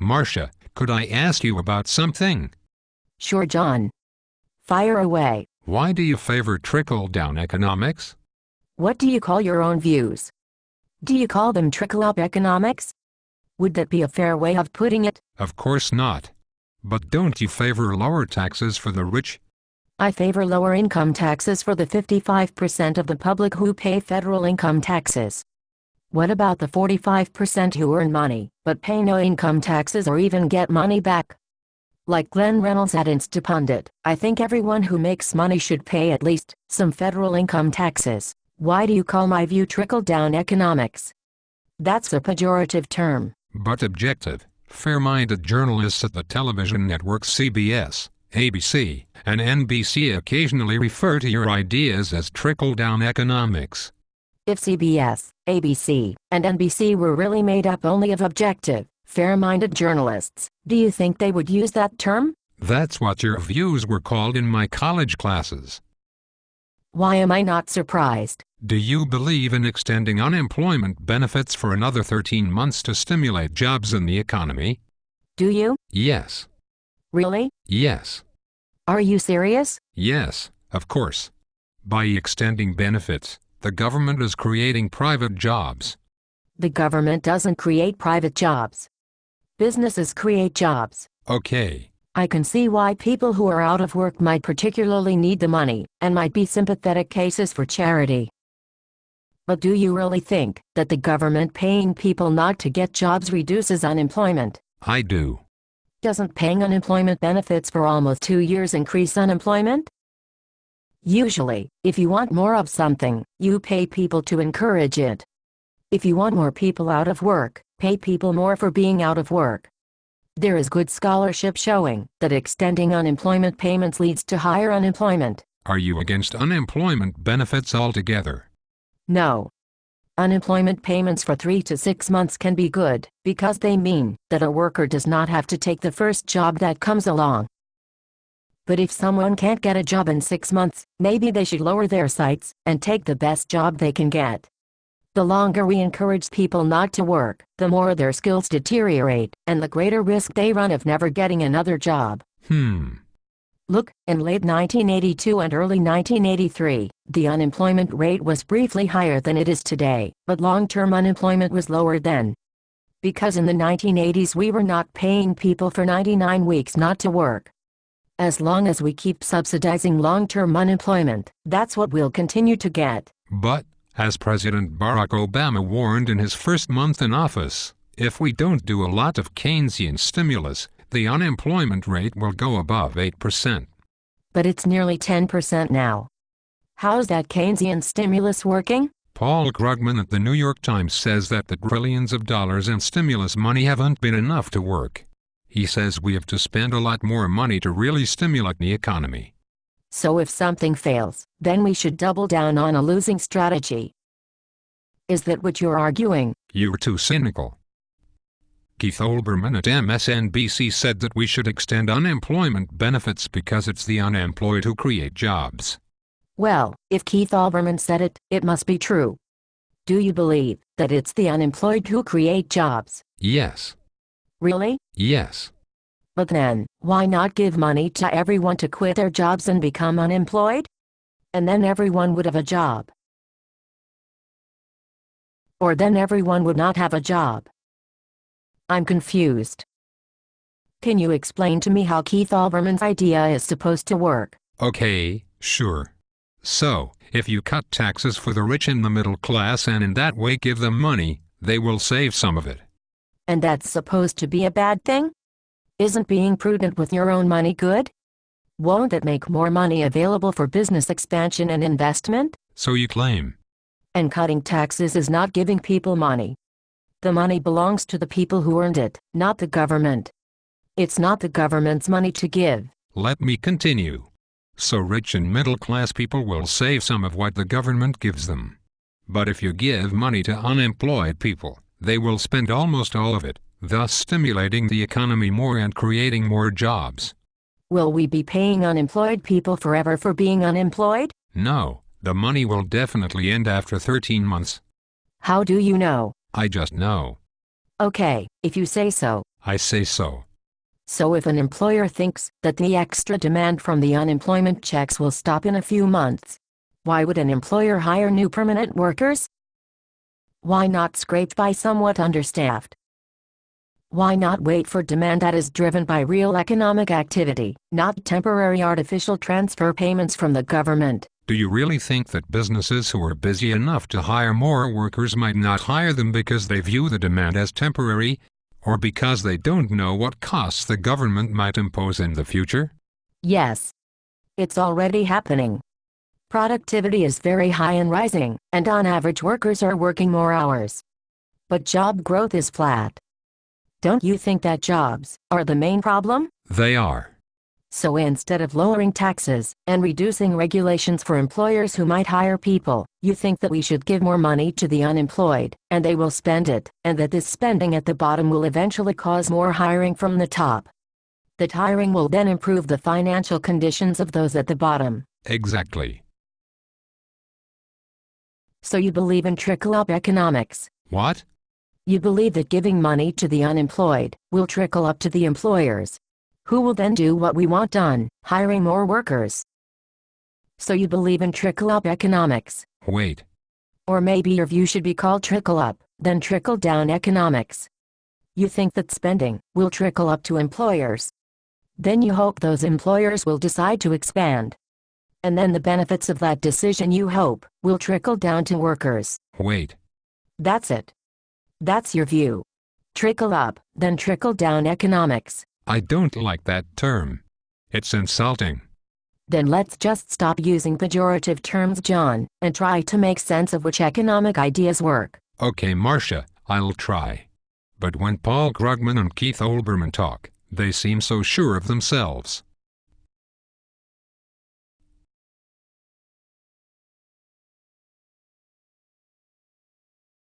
Marcia, could I ask you about something? Sure, John. Fire away. Why do you favor trickle-down economics? What do you call your own views? Do you call them trickle-up economics? Would that be a fair way of putting it? Of course not. But don't you favor lower taxes for the rich? I favor lower income taxes for the 55% of the public who pay federal income taxes. What about the 45% who earn money, but pay no income taxes or even get money back? Like Glenn Reynolds at Instapundit, I think everyone who makes money should pay at least some federal income taxes. Why do you call my view trickle-down economics? That's a pejorative term. But objective, fair-minded journalists at the television networks CBS, ABC, and NBC occasionally refer to your ideas as trickle-down economics. If CBS, ABC, and NBC were really made up only of objective, fair-minded journalists, do you think they would use that term? That's what your views were called in my college classes. Why am I not surprised? Do you believe in extending unemployment benefits for another 13 months to stimulate jobs in the economy? Do you? Yes. Really? Yes. Are you serious? Yes, of course. By extending benefits, the government is creating private jobs. The government doesn't create private jobs. Businesses create jobs. Okay. I can see why people who are out of work might particularly need the money, and might be sympathetic cases for charity. But do you really think that the government paying people not to get jobs reduces unemployment? I do. Doesn't paying unemployment benefits for almost 2 years increase unemployment? Usually, if you want more of something, you pay people to encourage it. If you want more people out of work, pay people more for being out of work. There is good scholarship showing that extending unemployment payments leads to higher unemployment. Are you against unemployment benefits altogether? No. Unemployment payments for 3 to 6 months can be good, because they mean that a worker does not have to take the first job that comes along. But if someone can't get a job in 6 months, maybe they should lower their sights and take the best job they can get. The longer we encourage people not to work, the more their skills deteriorate, and the greater risk they run of never getting another job. Look, in late 1982 and early 1983, the unemployment rate was briefly higher than it is today, but long-term unemployment was lower then. Because in the 1980s we were not paying people for 99 weeks not to work. As long as we keep subsidizing long-term unemployment, that's what we'll continue to get. But, as President Barack Obama warned in his first month in office, if we don't do a lot of Keynesian stimulus, the unemployment rate will go above 8%. But it's nearly 10% now. How's that Keynesian stimulus working? Paul Krugman at the New York Times says that the trillions of dollars in stimulus money haven't been enough to work. He says we have to spend a lot more money to really stimulate the economy. So if something fails, then we should double down on a losing strategy. Is that what you're arguing? You're too cynical. Keith Olbermann at MSNBC said that we should extend unemployment benefits because it's the unemployed who create jobs. Well, if Keith Olbermann said it, it must be true. Do you believe that it's the unemployed who create jobs? Yes. Really? Yes. But then, why not give money to everyone to quit their jobs and become unemployed? And then everyone would have a job. Or then everyone would not have a job. I'm confused. Can you explain to me how Keith Olbermann's idea is supposed to work? Okay, sure. So, if you cut taxes for the rich and the middle class and in that way give them money, they will save some of it. And that's supposed to be a bad thing? Isn't being prudent with your own money good? Won't it make more money available for business expansion and investment? So you claim. And cutting taxes is not giving people money. The money belongs to the people who earned it, not the government. It's not the government's money to give. Let me continue. So rich and middle-class people will save some of what the government gives them. But if you give money to unemployed people, they will spend almost all of it, thus stimulating the economy more and creating more jobs. Will we be paying unemployed people forever for being unemployed? No, the money will definitely end after 13 months. How do you know? I just know. Okay, if you say so. I say so. So if an employer thinks that the extra demand from the unemployment checks will stop in a few months, why would an employer hire new permanent workers? Why not scrape by somewhat understaffed? Why not wait for demand that is driven by real economic activity, not temporary artificial transfer payments from the government? Do you really think that businesses who are busy enough to hire more workers might not hire them because they view the demand as temporary, or because they don't know what costs the government might impose in the future? Yes. It's already happening. Productivity is very high and rising, and on average workers are working more hours. But job growth is flat. Don't you think that jobs are the main problem? They are. So instead of lowering taxes and reducing regulations for employers who might hire people, you think that we should give more money to the unemployed, and they will spend it, and that this spending at the bottom will eventually cause more hiring from the top. That hiring will then improve the financial conditions of those at the bottom. Exactly. So you believe in trickle-up economics? What? You believe that giving money to the unemployed will trickle up to the employers, who will then do what we want done, hiring more workers. So you believe in trickle-up economics? Wait. Or maybe your view should be called trickle-up, then trickle-down economics. You think that spending will trickle up to employers. Then you hope those employers will decide to expand. And then the benefits of that decision, you hope, will trickle down to workers. Wait. That's it. That's your view. Trickle up, then trickle down economics. I don't like that term. It's insulting. Then let's just stop using pejorative terms, John, and try to make sense of which economic ideas work. Okay, Marcia, I'll try. But when Paul Krugman and Keith Olbermann talk, they seem so sure of themselves.